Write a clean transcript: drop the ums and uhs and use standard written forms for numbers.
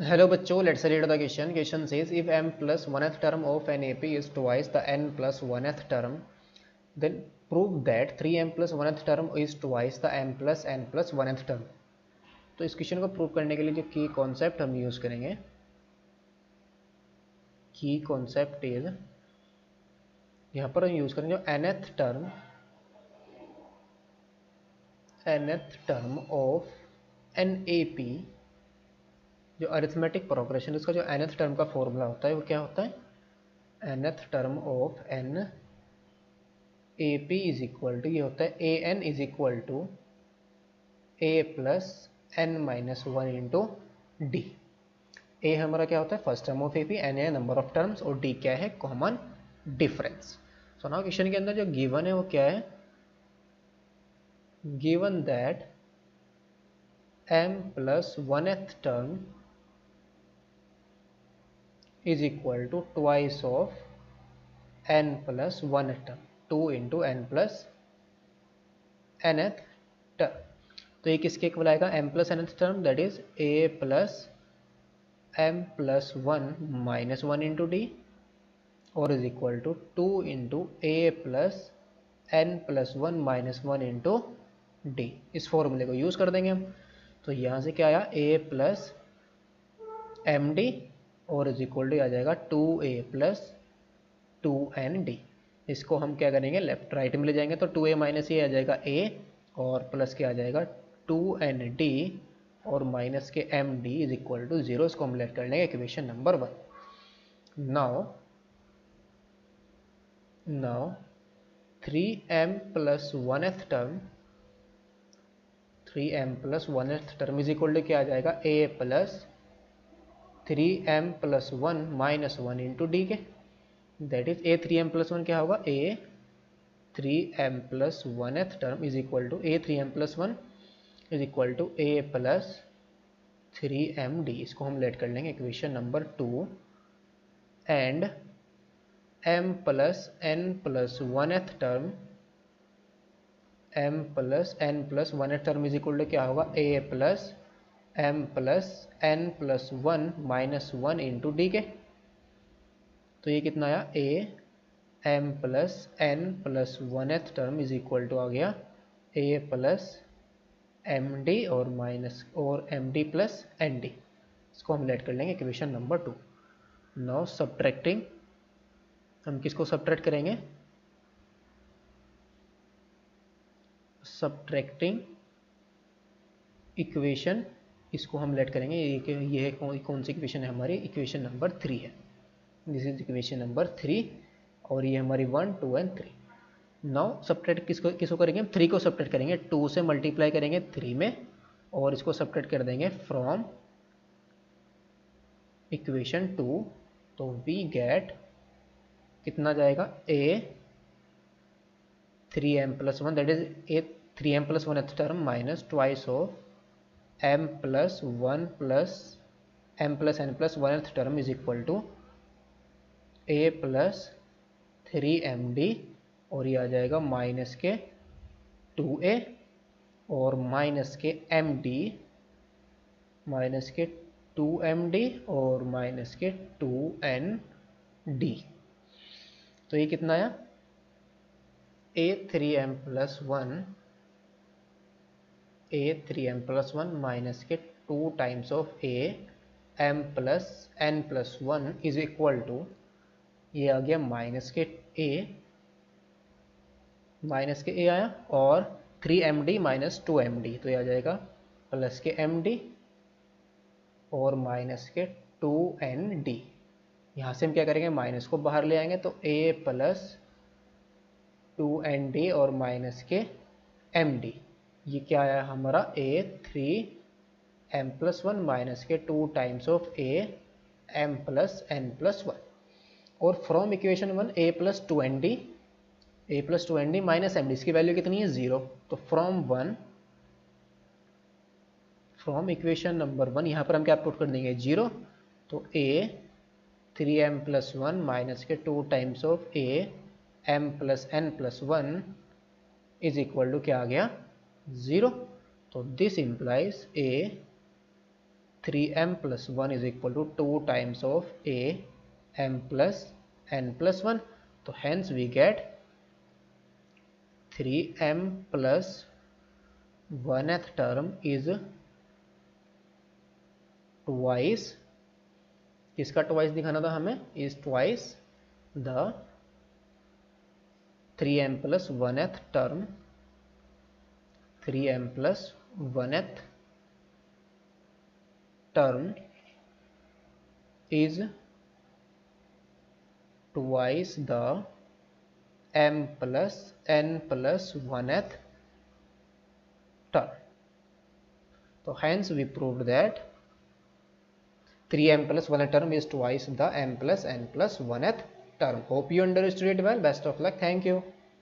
Hello बच्चों, let's read the question. Question says if m plus 1th term of an AP is twice the n plus 1th term, then prove that 3m plus 1th term is twice the m plus n plus 1th term. तो इस question को prove करने के लिए जो की concept हम use करेंगे, की कॉन्सेप्ट इज यहाँ पर हम यूज करेंगे जो nth term of N A P, जो अरिथमेटिक प्रोग्रेशन, इसका जो nth टर्म का फॉर्मूला होता है वो क्या होता है, nth term of N A P is equal to, ये होता है A N is equal to A plus N minus one into D. A हमारा क्या होता है first term of A P, N है नंबर ऑफ टर्म्स और D क्या है common difference. So now question के अंदर जो गिवन है वो क्या है, given that m plus 1th term is equal to twice of n plus 1 term, 2 into n plus nth term। तो ये किसके इक्वल आएगा, m plus nth term that is a plus m plus 1 minus 1 into D और is equal to 2 into a plus n plus 1 minus 1 into D. इस फॉर्मूले को use कर देंगे हम। तो यहाँ से क्या आया a प्लस एम डी और इज इक्वल टू आ जाएगा 2a प्लस 2nd। इसको हम क्या करेंगे लेफ्ट राइट में ले जाएंगे तो 2a माइनस ये आ जाएगा a और प्लस क्या आ जाएगा 2nd और माइनस के md इज इक्वल टू 0। इसको हम लेट कर लेंगे equation number 1। Now 3m plus 1th term, 3m plus 1th term is equal to क्या आ जाएगा a plus 3m plus 1 minus 1 into d के, that is a 3m plus 1 क्या होगा a 3m plus 1th term is equal to a 3m plus 1 is equal to A plus 3md। इसको हम let कर लेंगे equation number 2। And m plus n plus 1th term, m plus n plus 1th term is equal to क्या होगा a plus m plus n plus 1 minus 1 into d के। तो ये कितना आया a m plus n plus 1th term is equal to आ गया a plus m d और माइनस और m d plus n d. इसको हम लेट कर लेंगे इक्वेशन नंबर 2। नाउ सब्ट्रैक्टिंग, हम किसको सब्ट्रैक्ट करेंगे, सब्ट्रैक्टिंग इक्वेशन, इसको हम लेट करेंगे। ये कौन सी इक्वेशन है हमारी, इक्वेशन नंबर 3 है। दिस इज इक्वेशन नंबर 3 और ये हमारी 1 2 एंड 3। नाउ सब्ट्रैक्ट किसको करेंगे, 3 को सब्ट्रैक्ट करेंगे, 2 से मल्टीप्लाई करेंगे 3 में और इसको सब्ट्रैक्ट कर देंगे फ्रॉम इक्वेशन 2। तो वी गेट कितना जाएगा a 3m plus 1 that is a 3m plus 1th term minus twice of m plus 1 plus m plus n plus 1th term is equal to a plus 3md और ये आ जाएगा minus के 2a और minus के md, minus के 2md और minus के 2nd। तो ये कितना आया a 3m plus 1, a 3m plus 1 minus के 2 times of a m plus n plus 1 is equal to, ये आ गया माइनस के a, माइनस के a आया और 3md माइनस 2md, तो ये आ जाएगा प्लस के md और माइनस के 2nd। यहाँ से हम क्या करेंगे माइनस को बाहर ले आएंगे तो a प्लस 2nd और माइनस के md, ये क्या आया हमारा a 3m प्लस 1 माइनस के 2 times of a m plus n plus 1 और from equation 1 a plus 2nd minus md, इसकी वैल्यू कितनी है 0। तो फ्रॉम इक्वेशन नंबर 1 यहाँ पर हम क्या पुट कर देंगे 0। तो a 3m प्लस 1 माइनस के 2 times of a m plus n plus 1 is equal to क्या आ गया 0। तो this implies a 3m plus 1 is equal to 2 times of a m plus n plus 1. So hence we get 3m plus 1th term is twice, किसका twice दिखाना था हमें, is twice the 3m plus 1th term, 3m plus 1th term is twice the m plus n plus 1th term. So hence we proved that 3m plus 1th term is twice the m plus n plus 1th term. Hope you understood it well. Best of luck. Thank you.